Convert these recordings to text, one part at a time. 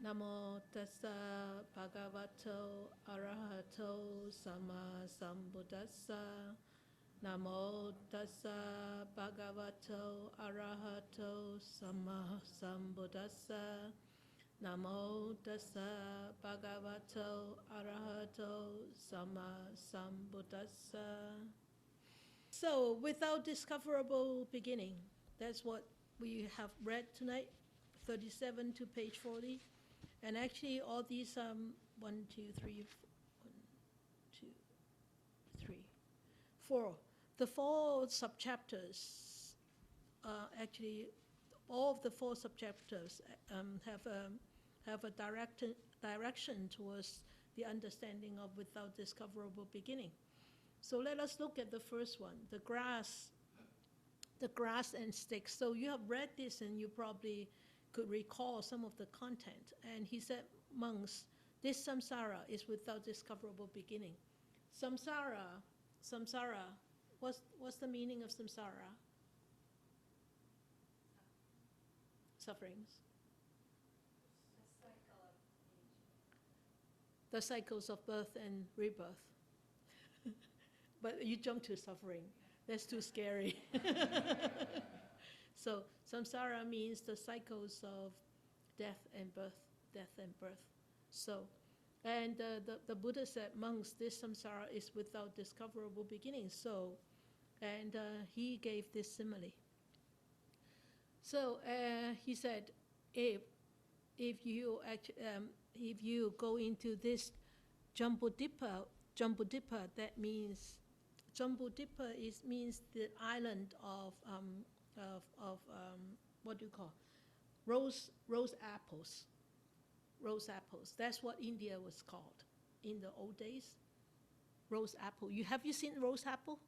Namo tassa bhagavato arahato sama sambuddhassa. Namo tassa bhagavato arahato sama sambuddhassa. Namo tassa bhagavato arahato sama sambuddhassa. So, without discoverable beginning, that's what we have read tonight, 37 to page 40. And actually, all these 1, 2, 3, 1, 2, 3, 4. The 4 subchapters, actually, all of the 4 subchapters have a direction towards the understanding of without discoverable beginning. So let us look at the first one, the grass and sticks. So you have read this and you probably could recall some of the content. And he said, monks, this samsara is without discoverable beginning. Samsara, what's the meaning of samsara? Sufferings. The cycle of age. The cycles of birth and rebirth. But you jump to suffering. That's too scary. So samsara means the cycles of death and birth. So, and the Buddha said, monks, this samsara is without discoverable beginning. So, and he gave this simile. So he said, if you go into this Jambudvipa, that means Jambudvipa means the island of what do you call rose apples. Rose apples. That's what India was called in the old days. Rose apple. Have you seen rose apple?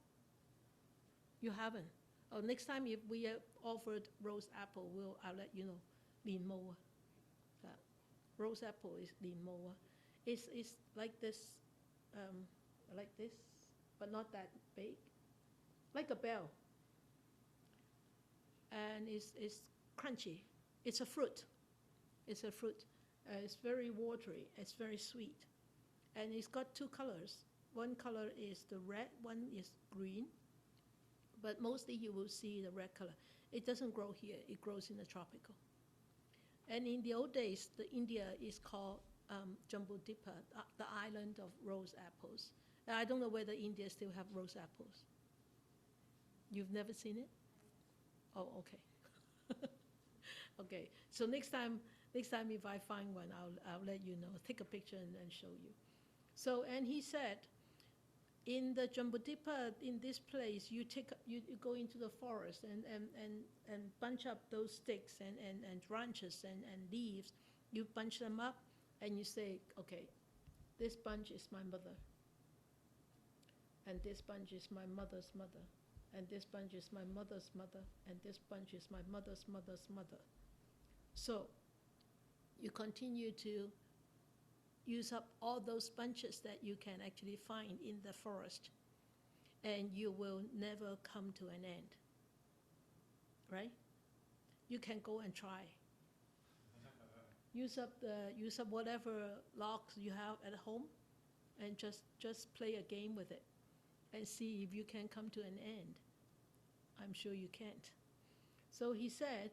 You haven't. Oh, next time if we are offered rose apple, I'll let you know. Lin moa. Rose apple is lin moa. It's like this, but not that big, like a bell. And it's crunchy. It's a fruit. It's very watery. It's very sweet. And it's got 2 colors. One color is the red, one is green. But mostly you will see the red color. It doesn't grow here. It grows in the tropical. And in the old days, India is called Jambudvipa, the island of rose apples. I don't know whether India still have rose apples. You've never seen it? Oh, okay. Okay. So next time if I find one, I'll let you know. Take a picture and show you. So, and he said, in the Jambudvipa, in this place, you go into the forest and bunch up those sticks and branches and leaves. You bunch them up and you say, okay, this bunch is my mother. And this bunch is my mother's mother. And this bunch is my mother's mother. And this bunch is my mother's mother's mother. So you continue to use up all those bunches that you can actually find in the forest, and you will never come to an end. Right? You can go and try. Use up whatever logs you have at home, and just play a game with it, and see if you can come to an end. I'm sure you can't. So he said,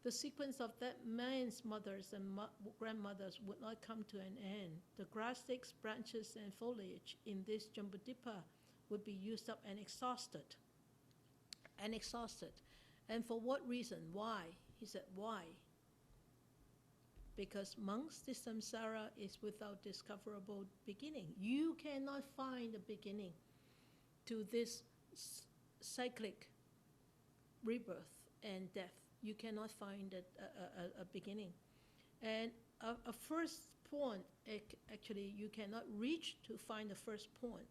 the sequence of that man's mothers and grandmothers would not come to an end. The grass sticks, branches, and foliage in this Jambudvipa would be used up and exhausted. And for what reason? Why? He said, why? Because monks, this samsara is without discoverable beginning. You cannot find a beginning to this cyclic rebirth and death. You cannot find a beginning. And a first point, actually, you cannot reach to find the first point.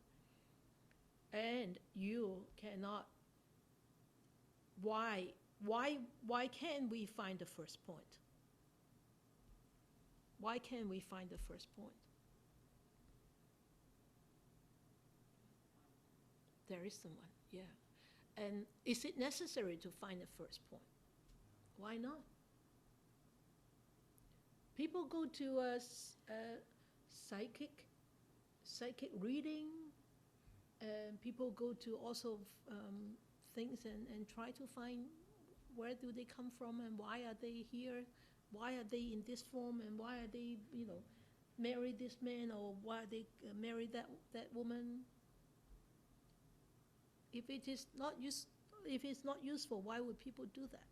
And you cannot, why can't we find the first point? Why can't we find the first point? There is someone, yeah. And is it necessary to find the first point? Why not? People go to psychic reading, and people go to also things and try to find where do they come from and why are they here, why are they in this form, and why are they, marry this man, or why they marry that woman. If it's not useful, why would people do that?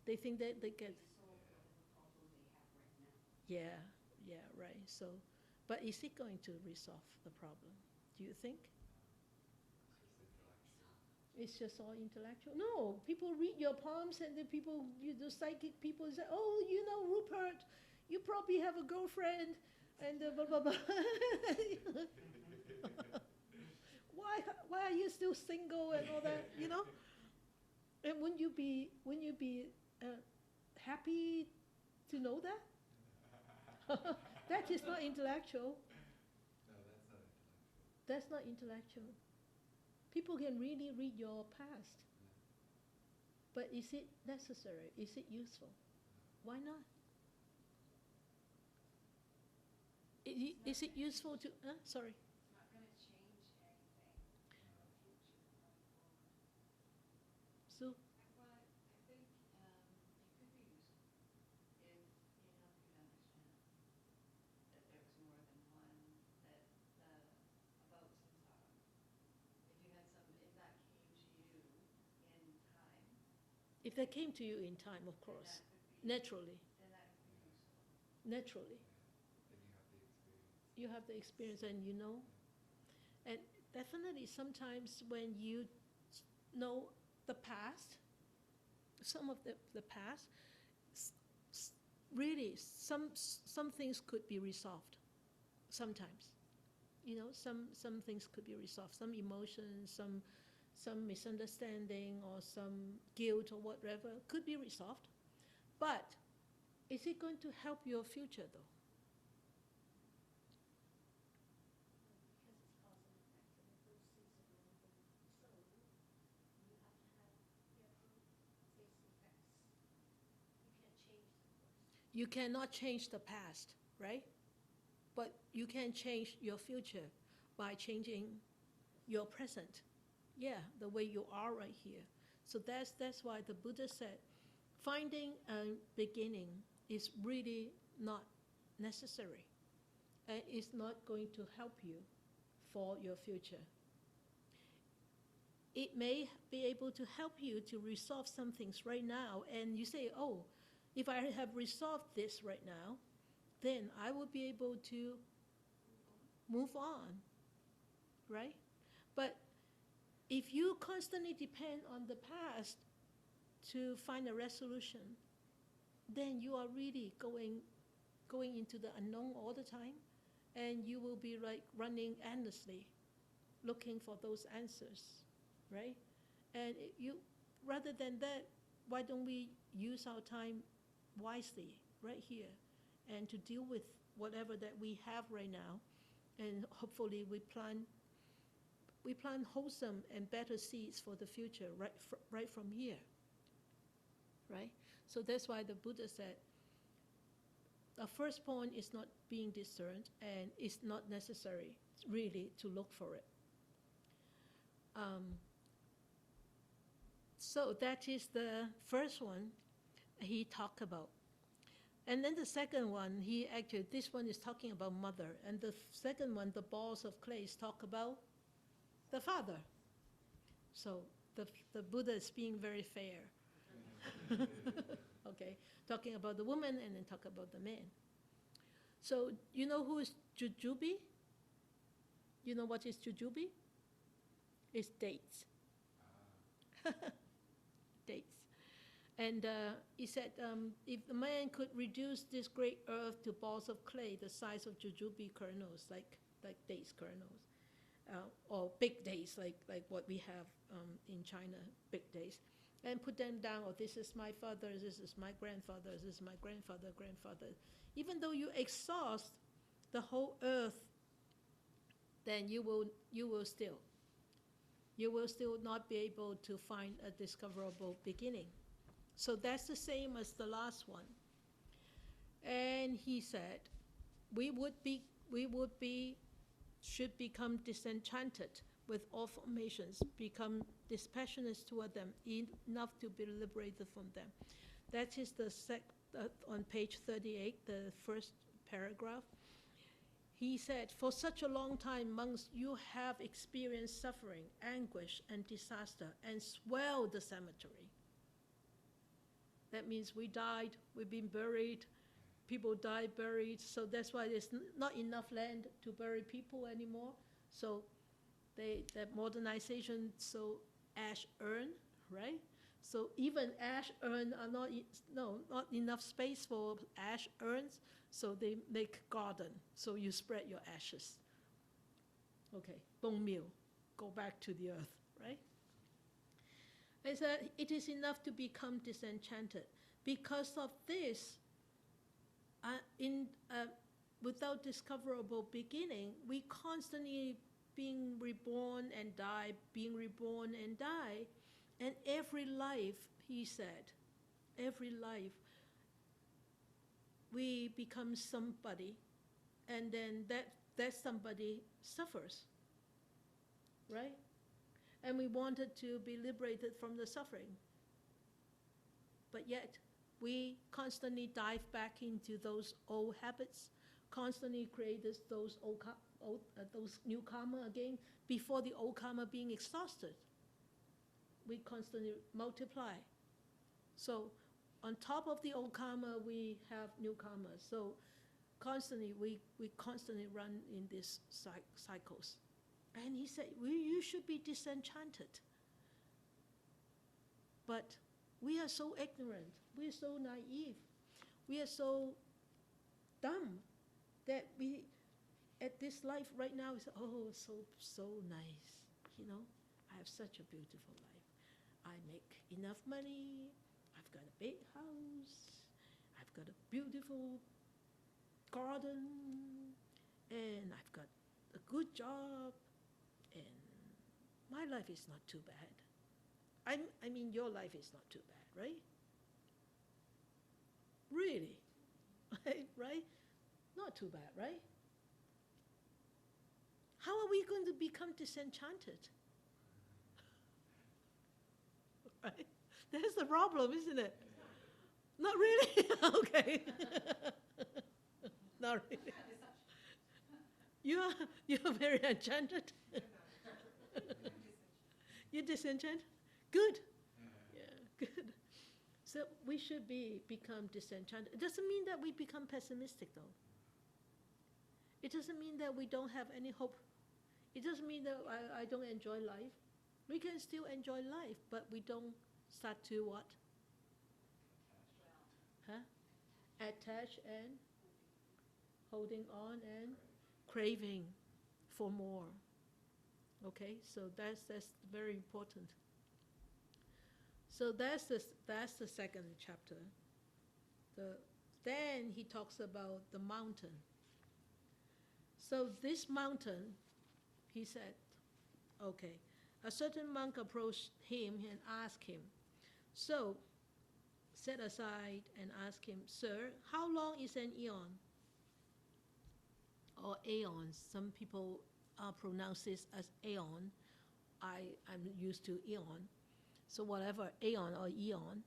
They think that they get. Yeah, right. So, but is it going to resolve the problem? Do you think? It's just all intellectual. No, people read your palms, and then the psychic people say, "Oh, Rupert, you probably have a girlfriend," and blah blah blah. Why are you still single and all that? And wouldn't you be happy to know that? That is not intellectual. No, that's not intellectual. That's not intellectual. People can really read your past. But is it necessary? Is it useful? Why not? Is it useful to... sorry. It's not going to change anything in the future going forward. So, Well, I think it could be useful if it helped you to understand that there was more than one, that about samsara. If you had some, if that came to you in time. if that came to you in time, of course, naturally. Then that could be useful. Naturally. Then you have the experience. You have the experience, and you know. And definitely sometimes when you know the past, some of the past, really some things could be resolved sometimes. Some things could be resolved. Some emotions, some misunderstanding, or some guilt or whatever could be resolved. But is it going to help your future though? You cannot change the past, right? But you can change your future by changing your present. Yeah, the way you are right here. So that's why the Buddha said, finding a beginning is really not necessary, and it's not going to help you for your future. It may be able to help you to resolve some things right now, and you say, oh, if I have resolved this right now, then I will be able to move on, right? But if you constantly depend on the past to find a resolution, then you are really going into the unknown all the time, and you will be like running endlessly, looking for those answers, right? And rather than that, why don't we use our time wisely right here, and to deal with whatever that we have right now, and hopefully we plant wholesome and better seeds for the future right from here, right? So that's why the Buddha said the first point is not being discerned, and it's not necessary really to look for it. So that is the first one he talked about. And then the second one, this one is talking about mother, and the second one, the balls of clay, talk about the father. So the Buddha is being very fair. Okay, talking about the woman and then talk about the man. So you know who is jujube? You know what is jujube? It's dates. Dates. And he said, if the man could reduce this great earth to balls of clay the size of jujube kernels, like dates kernels, or big dates, like what we have in China, big dates, and put them down, oh, this is my father, this is my grandfather, this is my grandfather. Even though you exhaust the whole earth, then you will still not be able to find a discoverable beginning. So that's the same as the last one. And he said, we should become disenchanted with all formations, become dispassionate toward them, enough to be liberated from them. That is on page 38, the first paragraph. He said, for such a long time, monks, you have experienced suffering, anguish, and disaster, and swelled the cemetery. That means we died, we've been buried, people died buried, so that's why there's not enough land to bury people anymore. So that modernization, so ash urn, right? So even ash urn are not enough space for ash urns, so they make garden, so you spread your ashes. Okay, bone meal, go back to the earth, right? I said, it is enough to become disenchanted. Because of this, without discoverable beginning, we constantly being reborn and die, being reborn and die. And every life, he said, every life, we become somebody, and then that somebody suffers, right? And we wanted to be liberated from the suffering. But yet, we constantly dive back into those old habits, constantly create those new karma again, before the old karma being exhausted. We constantly multiply. So on top of the old karma, we have new karma. So constantly, we constantly run in these cycles. And he said, you should be disenchanted. But we are so ignorant, we are so naive, we are so dumb that we, at this life right now, is so nice, I have such a beautiful life. I make enough money, I've got a big house, I've got a beautiful garden, and I've got a good job, and my life is not too bad. I mean, your life is not too bad, right? Really, right? Not too bad, right? How are we going to become disenchanted? Right? That's the problem, isn't it? Not really? Okay. Not really. You're very enchanted. You're disenchanted? Good. Yeah, good. So we should become disenchanted. It doesn't mean that we become pessimistic, though. It doesn't mean that we don't have any hope. It doesn't mean that I don't enjoy life. We can still enjoy life, but we don't start to what? Huh? Attach and holding on and craving for more. Okay, so that's very important. So that's the second chapter. Then he talks about the mountain. So this mountain, he said, okay, a certain monk approached him and asked him, so set aside and ask him, sir, how long is an eon? Or aeons. Some people pronounce this as aeon. I'm used to eon. So whatever, aeon or eon.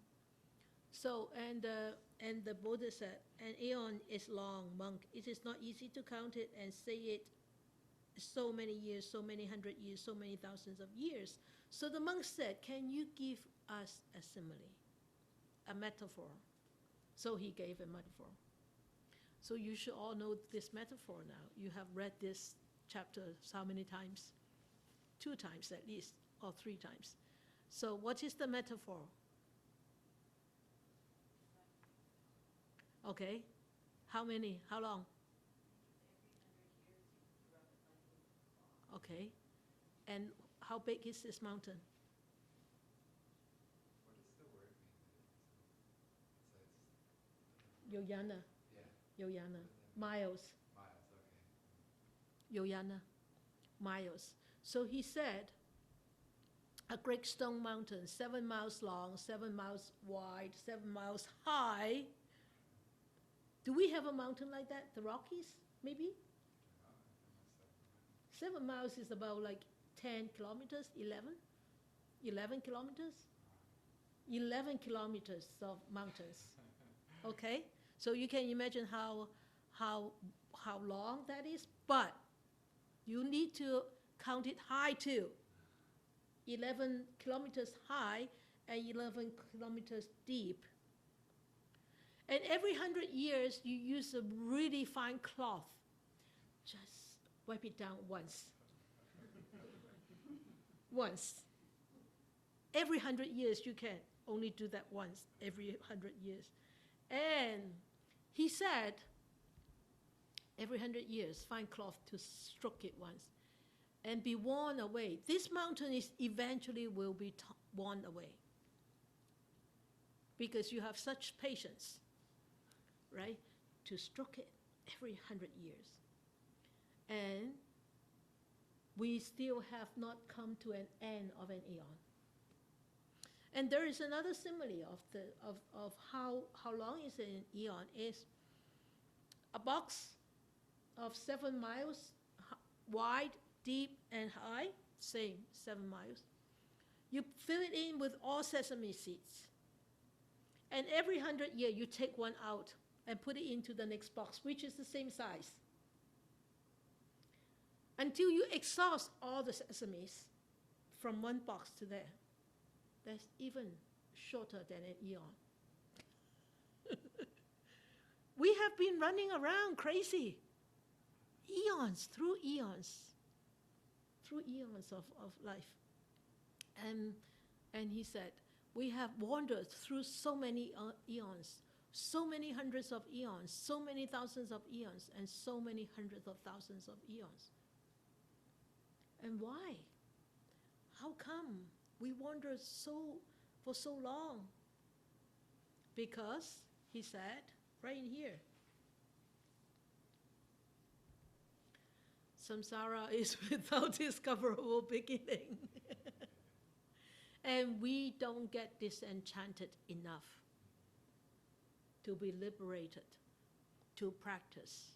So, and the Buddha said, an aeon is long, monk. It is not easy to count it and say it so many years, so many hundred years, so many thousands of years. So the monk said, can you give us a simile, a metaphor? So he gave a metaphor. So you should all know this metaphor now. You have read this chapter how many times? 2 times at least, or 3 times. So what is the metaphor? Okay. How many? How long? Okay. And how big is this mountain? What does the word mean? Yoyana. Yeah. Yoyana. Miles. Miles, okay. Yoyana. Miles. So he said, a great stone mountain, 7 miles long, 7 miles wide, 7 miles high. Do we have a mountain like that? The Rockies, maybe? 7 miles is about like 10 kilometers, 11 kilometers? 11 kilometers of mountains, okay? So you can imagine how long that is, but you need to count it high too. 11 kilometers high and 11 kilometers deep. And every 100 years, you use a really fine cloth. Just wipe it down once. Once. Every 100 years, you can only do that once, every 100 years. And he said, every 100 years, fine cloth to stroke it once and be worn away. This mountain is eventually will be worn away because you have such patience, right, to stroke it every 100 years. And we still have not come to an end of an eon. And there is another simile of how long is an eon is a box of 7 miles wide, deep, and high, same 7 miles. You fill it in with all sesame seeds. And every 100 years, you take one out and put it into the next box, which is the same size. Until you exhaust all the sesames from one box to there. That's even shorter than an eon. We have been running around crazy. Eons, through eons of life. And he said, we have wandered through so many eons, so many hundreds of eons, so many thousands of eons, and so many hundreds of thousands of eons. And why? How come we wandered for so long? Because, he said, right in here, samsara is without discoverable beginning. And we don't get disenchanted enough to be liberated, to practice,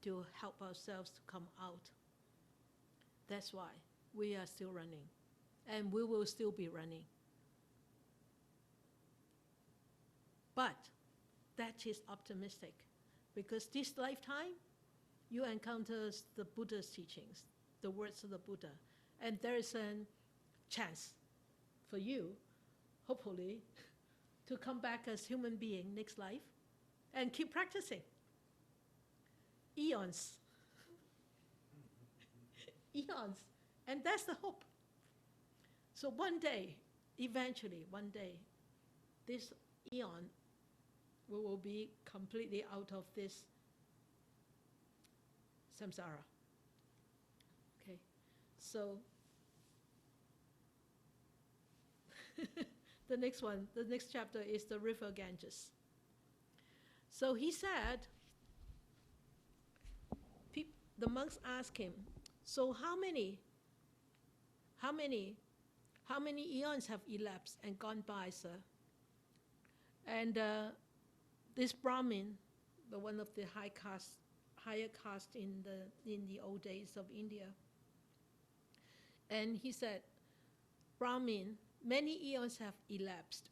to help ourselves to come out. That's why we are still running, and we will still be running. But that is optimistic, because this lifetime, you encounter the Buddha's teachings, the words of the Buddha, and there is a chance for you, hopefully, to come back as human being next life and keep practicing. Eons. Eons. And that's the hope. So one day, eventually, one day, this eon we will be completely out of this samsara. Okay, so the next chapter is the river Ganges. So he said, the monks asked him, so how many eons have elapsed and gone by, sir? And this Brahmin, the one of the higher caste in the old days of India, and he said, Brahmin, many eons have elapsed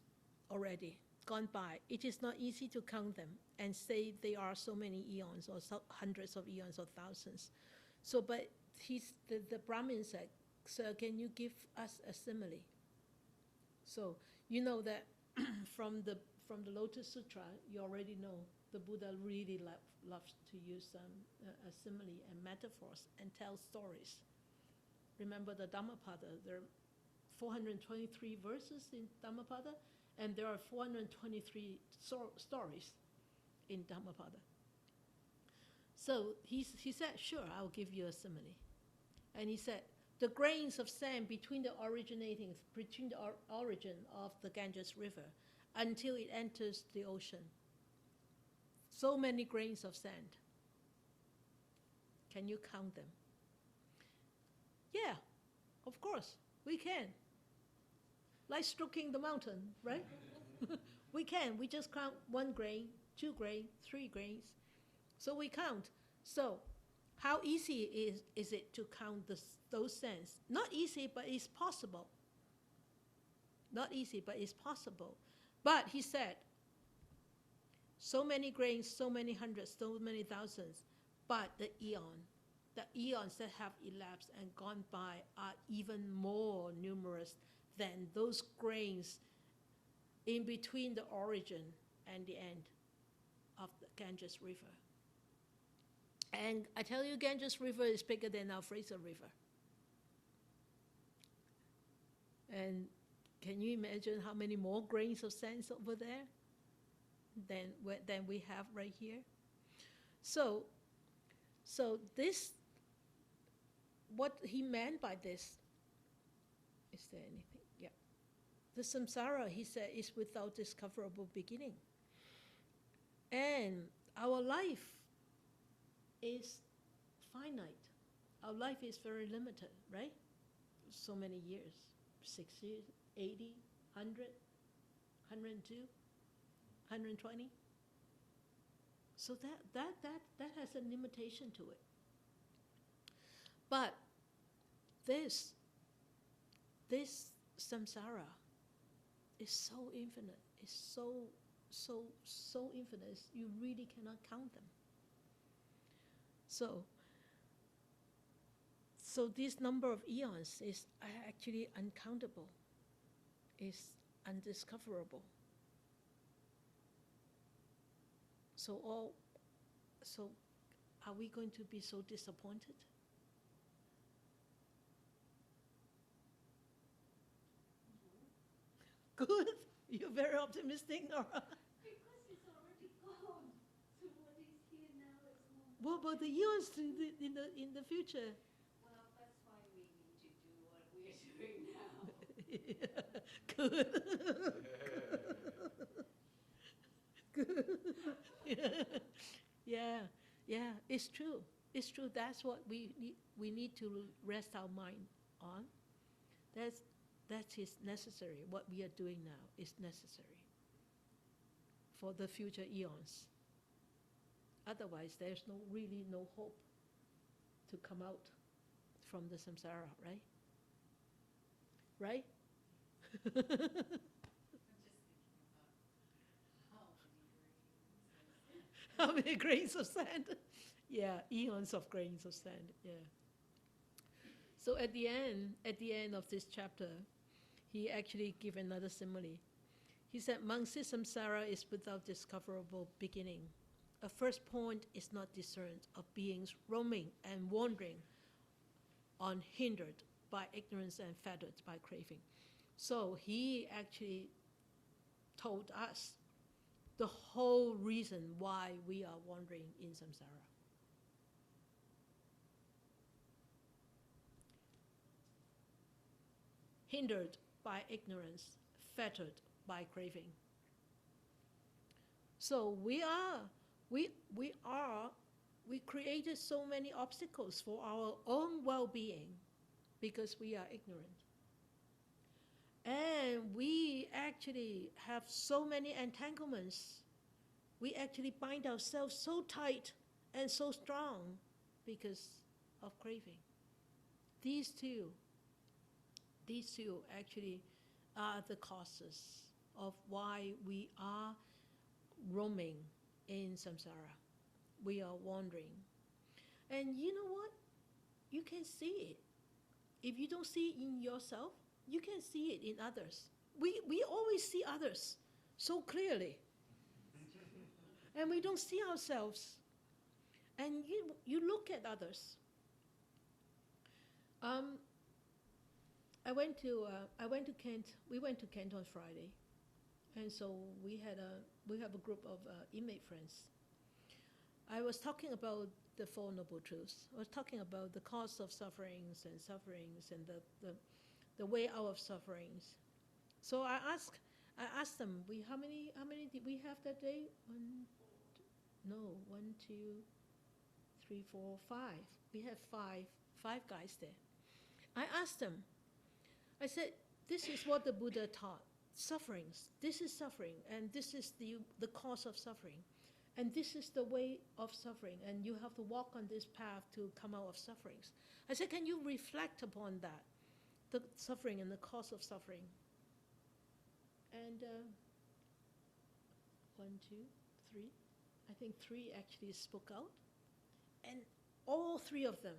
already, gone by. It is not easy to count them and say they are so many eons or hundreds of eons or thousands. So, but the Brahmin said, sir, can you give us a simile? So, you know that from the Lotus Sutra, you already know the Buddha really loves to use a simile and metaphors and tell stories. Remember the Dhammapada, there are 423 verses in Dhammapada, and there are 423 stories in Dhammapada. So he said, sure, I'll give you a simile. And he said, the grains of sand between the origin of the Ganges River until it enters the ocean. So many grains of sand. Can you count them? Yeah, of course, we can. Like stroking the mountain, right? We can. We just count one grain, 2 grains, 3 grains. So we count. So how easy is it to count those cents? Not easy, but it's possible. Not easy, but it's possible. But he said, so many grains, so many hundreds, so many thousands, but the eons that have elapsed and gone by are even more numerous than those grains in between the origin and the end of the Ganges River. And I tell you, Ganges River is bigger than our Fraser River. And can you imagine how many more grains of sand over there than we have right here? So this, what he meant by this, is there anything? Yeah. The samsara, he said, is without discoverable beginning. And our life is finite. Our life is very limited, right? So many years, 60, 80, 100, 102, 120. So that has a limitation to it. But this samsara is so infinite. It's so infinite. You really cannot count them. So this number of eons is actually uncountable. Is undiscoverable. So are we going to be so disappointed? Good. You're very optimistic, Nora. Because it's already gone. So what is here now is more. What about the eons in the future? Well, that's why we need to do what we are doing now. Good. Good. Yeah. It's true. It's true. That's what we need to rest our mind on. That is necessary. What we are doing now is necessary for the future eons. Otherwise, there's really no hope to come out from the samsara, right? Right? I'm just thinking about how many grains of sand. How many grains of sand? Yeah, eons of grains of sand. Yeah. So at the end of this chapter, he actually gave another simile. He said, Mangsi samsara is without discoverable beginning. A first point is not discerned of beings roaming and wandering, unhindered by ignorance and fettered by craving. So he actually told us the whole reason why we are wandering in samsara. Hindered by ignorance, fettered by craving. So we created so many obstacles for our own well-being because we are ignorant. And we actually have so many entanglements. We actually bind ourselves so tight and so strong because of craving. These two actually are the causes of why we are roaming in samsara. We are wandering. And you know what? You can see it. If you don't see it in yourself, you can see it in others. We always see others so clearly. And we don't see ourselves. And you look at others. I went to Kent. We went to Kent on Friday, and so we have a group of inmate friends. I was talking about the Four Noble Truths. I was talking about the cause of sufferings and the way out of sufferings. So I asked them, how many did we have that day? 1, 2, 3, 4, 5. We had five guys there. I asked them. I said, this is what the Buddha taught. Sufferings. This is suffering, and this is the cause of suffering. And this is the way of suffering, and you have to walk on this path to come out of sufferings. I said, can you reflect upon that, the suffering and the cause of suffering? And 1, 2, 3, I think 3 actually spoke out, and all three of them,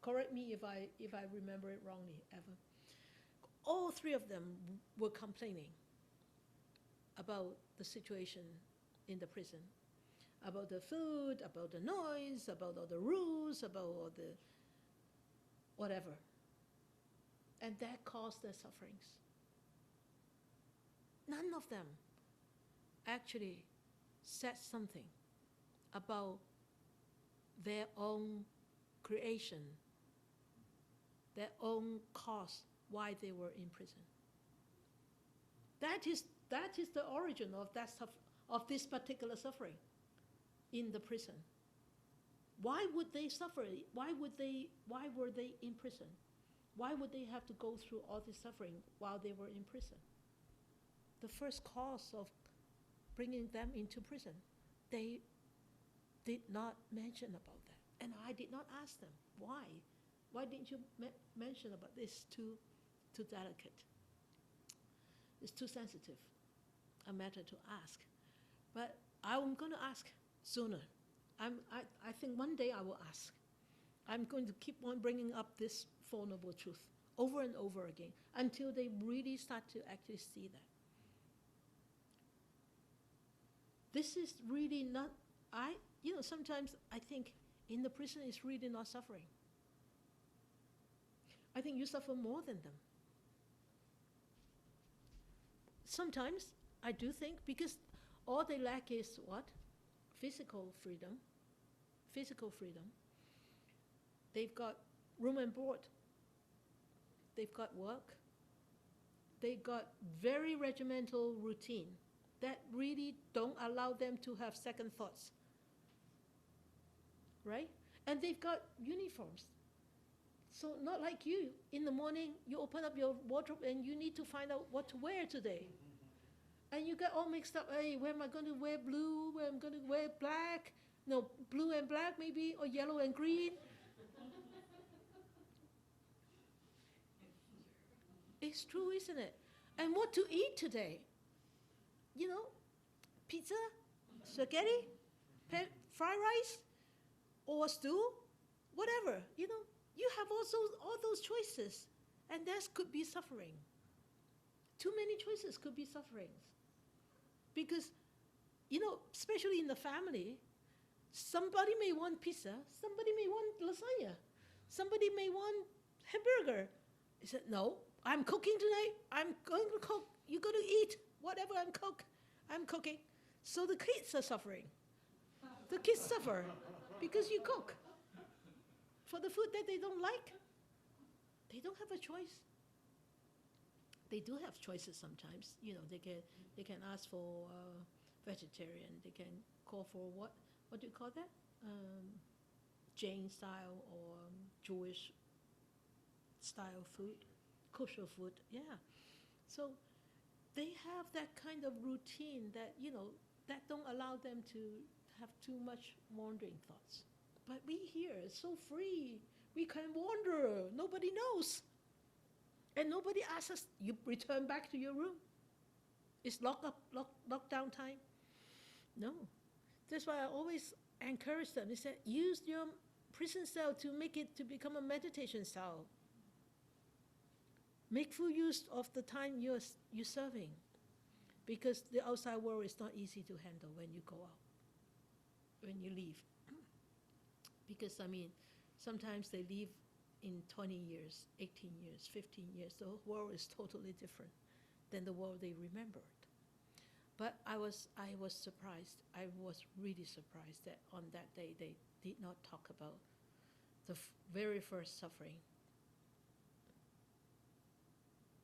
correct me if I remember it wrongly ever, all 3 of them were complaining about the situation in the prison, about the food, about the noise, about all the rules, about all the whatever. And that caused their sufferings. None of them actually said something about their own creation, their own cause why they were in prison. That is the origin of that of this particular suffering in the prison. Why would they suffer? Why were they in prison? Why would they have to go through all this suffering while they were in prison? The first cause of bringing them into prison, they did not mention about that. And I did not ask them, why? Why didn't you mention about this? Too delicate. It's too sensitive a matter to ask. But I'm going to ask sooner. I think one day I will ask. I'm going to keep on bringing up this Four Noble Truths over and over again until they really start to actually see that. This is really not, sometimes I think in the prison it's really not suffering. I think you suffer more than them. Sometimes I do think, because all they lack is what? Physical freedom. They've got room and board. They've got work. They've got very regimental routine that really don't allow them to have second thoughts. Right? And they've got uniforms. So not like you, in the morning you open up your wardrobe and you need to find out what to wear today. And you get all mixed up, hey, where am I going to wear blue, where am I going to wear black? No, blue and black maybe, or yellow and green. It's true, isn't it? And what to eat today? Pizza, spaghetti, fried rice, or stew, whatever, You have all those choices, and that could be suffering. Too many choices could be sufferings. Because, especially in the family, somebody may want pizza, somebody may want lasagna, somebody may want hamburger. He said, no, I'm cooking tonight, I'm going to cook, you're going to eat whatever I'm cooking. So the kids are suffering. The kids suffer because you cook for the food that they don't like. They don't have a choice. They do have choices sometimes. They can ask for vegetarian. They can call for what do you call that? Jain style or Jewish style food, kosher food. Yeah. So they have that kind of routine that that don't allow them to have too much wandering thoughts. But we here are so free. We can wander. Nobody knows. And nobody asks us, you return back to your room. It's lockdown time. No. That's why I always encourage them. They said, use your prison cell to make it to become a meditation cell. Make full use of the time you're serving. Because the outside world is not easy to handle when you go out, when you leave. Because, sometimes they leave in 20 years, 18 years, 15 years. The world is totally different than the world they remembered. But I was surprised. I was really surprised that on that day they did not talk about the very first suffering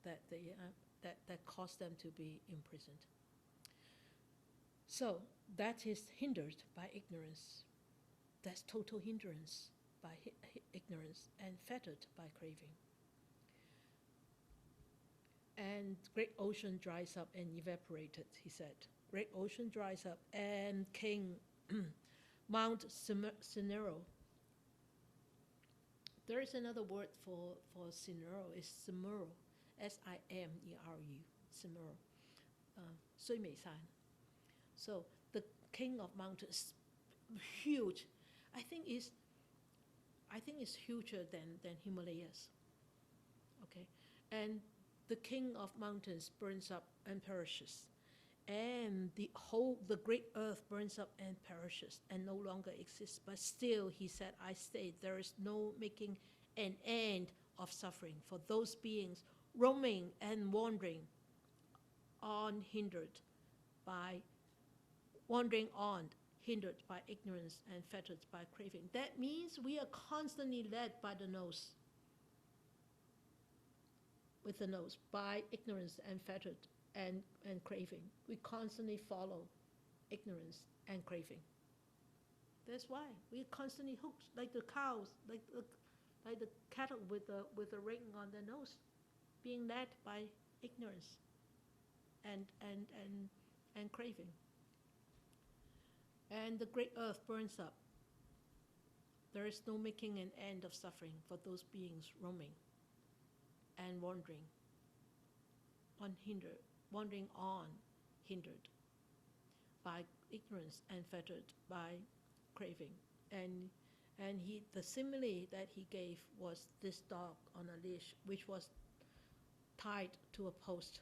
that caused them to be imprisoned. So that is hindered by ignorance. That's total hindrance by ignorance and fettered by craving. And great ocean dries up and evaporated, he said. great ocean dries up, and King Mount Sinero. There is another word for Sinero, it's Simuro, Simeru, Simuro, 水美山. So the king of mountains, huge. I think it's huger than Himalayas. Okay, and the king of mountains burns up and perishes, and the great earth burns up and perishes and no longer exists. But still, he said, I stayed. There is no making an end of suffering for those beings roaming and wandering unhindered by hindered by ignorance and fettered by craving. That means we are constantly led by the nose, with the nose, by ignorance and fettered and craving. We constantly follow ignorance and craving. That's why we're constantly hooked, like the cows, like the cattle with the ring on their nose, being led by ignorance and craving. And the great earth burns up. There is no making an end of suffering for those beings roaming and wandering hindered by ignorance and fettered by craving. And the simile that he gave was this dog on a leash, which was tied to a post,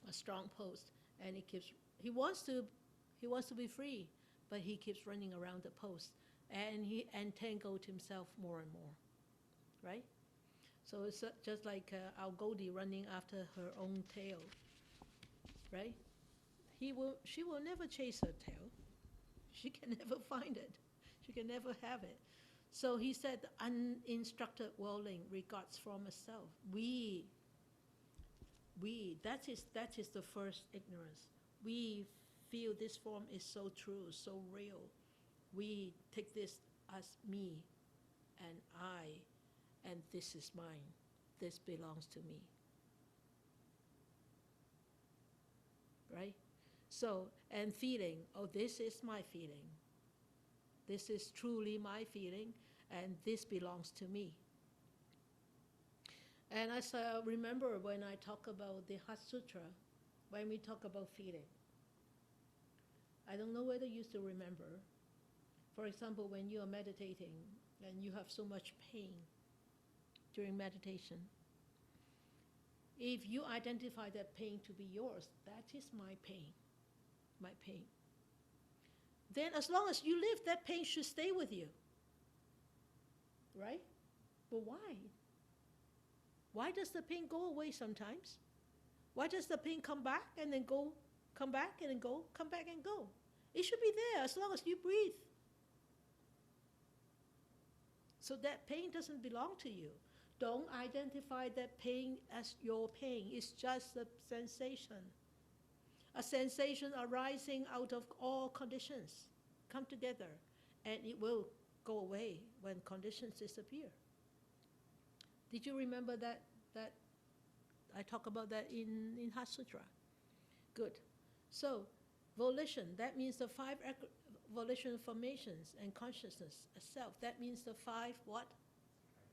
a strong post, and he wants to be free, but he keeps running around the post, and he entangled himself more and more, right? So it's just like our Goldie running after her own tail, right? She will never chase her tail. She can never find it. She can never have it. So he said, the uninstructed worldling regards from a self. That is the first ignorance. We feel this form is so true, so real. We take this as me and I, and this is mine. This belongs to me. Right? So, and feeling, oh, this is my feeling. This is truly my feeling, and this belongs to me. And as I remember when I talk about the Heart Sutra, when we talk about feeling, I don't know whether you still remember. For example, when you are meditating and you have so much pain during meditation, if you identify that pain to be yours, that is my pain, my pain. Then as long as you live, that pain should stay with you, right? But why? Why does the pain go away sometimes? Why does the pain come back and then go, come back and then go, come back and go? It should be there as long as you breathe. So that pain doesn't belong to you. Don't identify that pain as your pain. It's just a sensation. A sensation arising out of all conditions come together, and it will go away when conditions disappear. Did you remember that I talk about that in Heart Sutra? Good. So volition, that means the 5 volitional formations and consciousness, a self. That means the 5 what?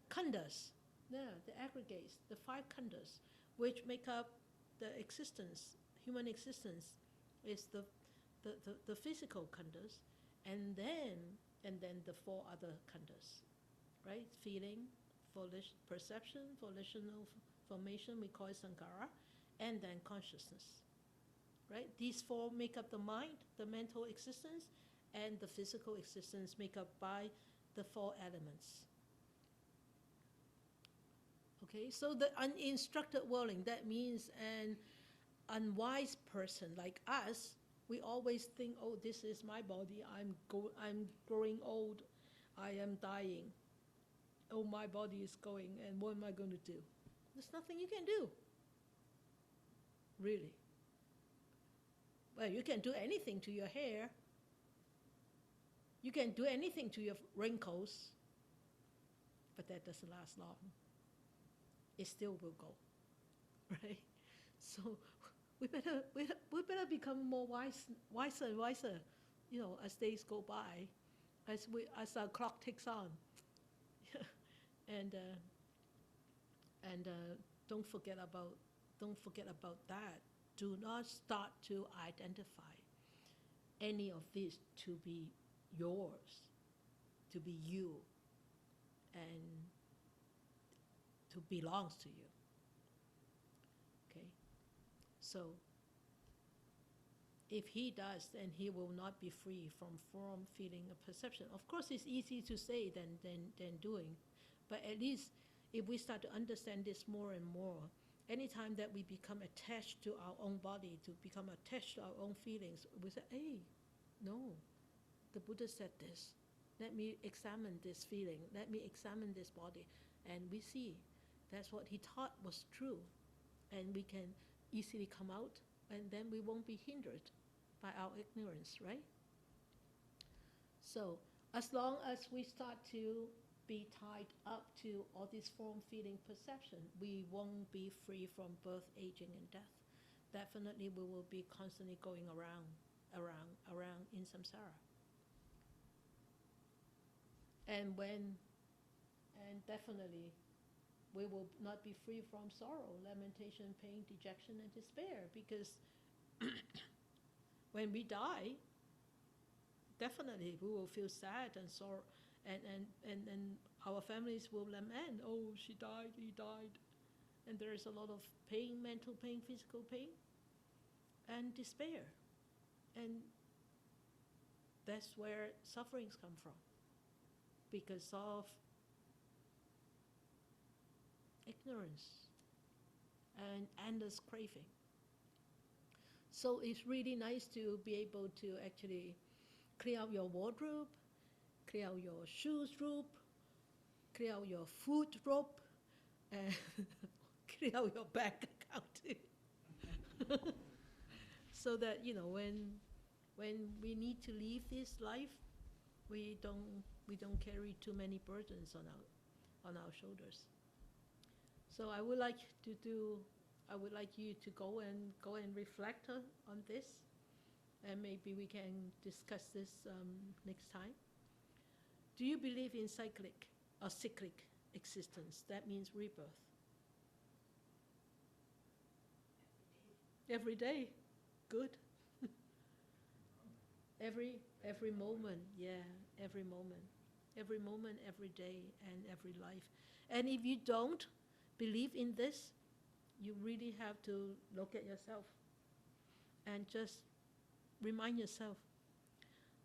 Khandhas. Yeah, the aggregates, the 5 khandhas, which make up the existence, human existence, is the physical khandhas, and then the 4 other khandhas, right? Feeling, perception, volitional formation, we call it sankhara, and then consciousness, right? These 4 make up the mind, the mental existence, and the physical existence make up by the 4 elements. Okay, so the uninstructed worldling, that means an unwise person like us, we always think, oh, this is my body, I'm growing old, I am dying. Oh, my body is going, and what am I going to do? There's nothing you can do. Really. Well, you can do anything to your hair. You can do anything to your wrinkles, but that doesn't last long. It still will go, right? So we better become more wiser and wiser, as days go by, as our clock ticks on, and don't forget about that. Do not start to identify any of this to be yours, to be you, and to belongs to you. Okay? So, if he does, then he will not be free from form, feeling, and perception. Of course, it's easy to say than doing, but at least if we start to understand this more and more, anytime that we become attached to our own body, to become attached to our own feelings, we say, hey, no, the Buddha said this. Let me examine this feeling. Let me examine this body. And we see that's what he taught was true. And we can easily come out, and then we won't be hindered by our ignorance, right? So as long as we start to be tied up to all this form, feeling, perception, we won't be free from birth, aging, and death. Definitely we will be constantly going around in samsara. And definitely we will not be free from sorrow, lamentation, pain, dejection, and despair, because when we die, definitely we will feel sad and sorrow, and our families will lament, oh, she died, he died. And there is a lot of pain, mental pain, physical pain, and despair. And that's where sufferings come from, because of ignorance and endless craving. So it's really nice to be able to actually clear out your wardrobe, clear out your shoes rope, clear out your food rope, and clear out your bank account too. So that, when we need to leave this life, we don't carry too many burdens on our shoulders. So I would like you to go and reflect on this, and maybe we can discuss this next time. Do you believe in cyclic existence? That means rebirth. Every day. Good. Every moment, yeah, every moment, every day, and every life. And if you don't believe in this, you really have to look at yourself and just remind yourself,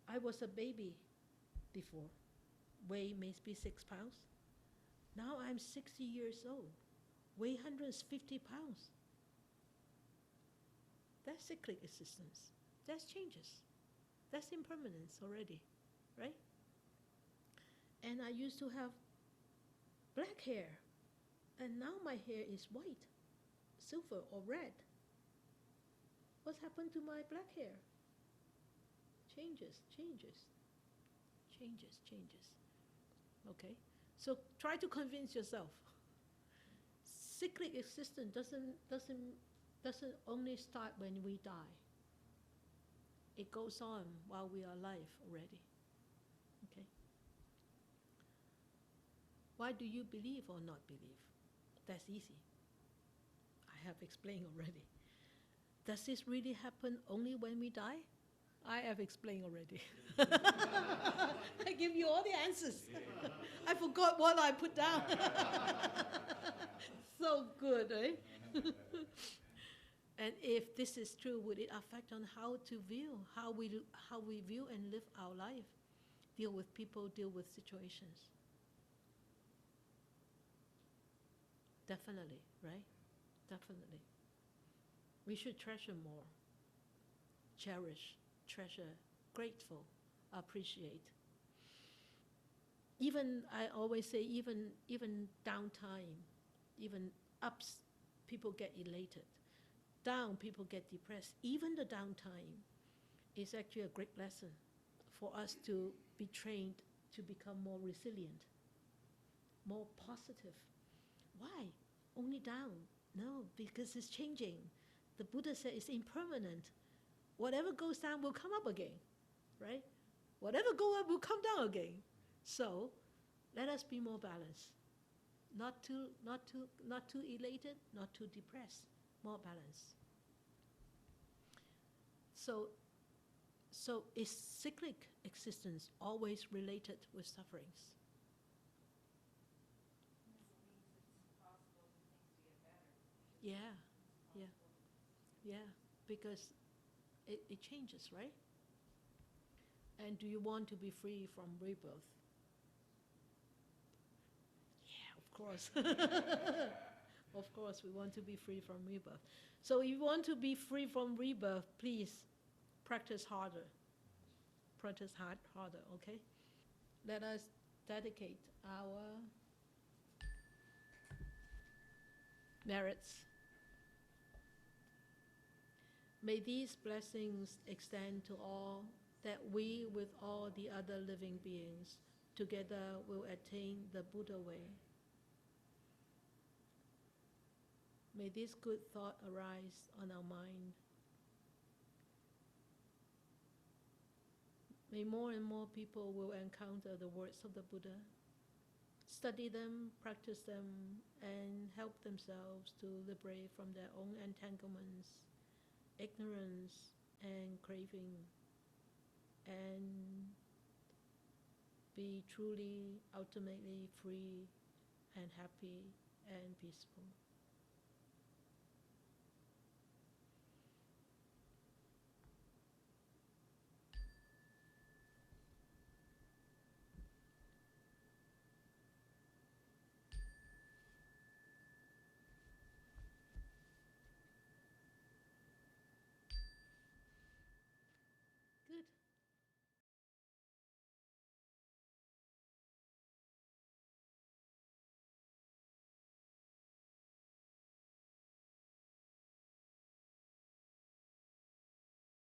I was a baby before, weigh maybe 6 pounds. Now I'm 60 years old, weigh 150 pounds. That's cyclic existence. That's changes. That's impermanence already, right? And I used to have black hair, and now my hair is white, silver, or red. What's happened to my black hair? Changes. Okay? So try to convince yourself. Cyclic existence doesn't only start when we die. It goes on while we are alive already. Okay? Why do you believe or not believe? That's easy. I have explained already. Does this really happen only when we die? I have explained already. I give you all the answers. I forgot what I put down. So good, eh? And if this is true, would it affect on how we view and live our life, deal with people, deal with situations? Definitely, right? Definitely. We should treasure more, cherish, treasure, grateful, appreciate. Even, I always say, even downtime, even ups, people get elated. Down, people get depressed. Even the downtime is actually a great lesson for us to be trained to become more resilient, more positive. Why? Only down? No, because it's changing. the Buddha said it's impermanent. Whatever goes down will come up again, right? Whatever goes up will come down again. So let us be more balanced. Not too elated, not too depressed. More balanced. So is cyclic existence always related with sufferings? Yeah, because it changes, right? And do you want to be free from rebirth? Yeah, of course. Of course, we want to be free from rebirth. So if you want to be free from rebirth, please practice harder. Practice harder, okay? Let us dedicate our merits. May these blessings extend to all, that we with all the other living beings together will attain the Buddha way. May this good thought arise on our mind. May more and more people will encounter the words of the Buddha, study them, practice them, and help themselves to liberate from their own entanglements, ignorance, and craving, and be truly, ultimately free and happy and peaceful.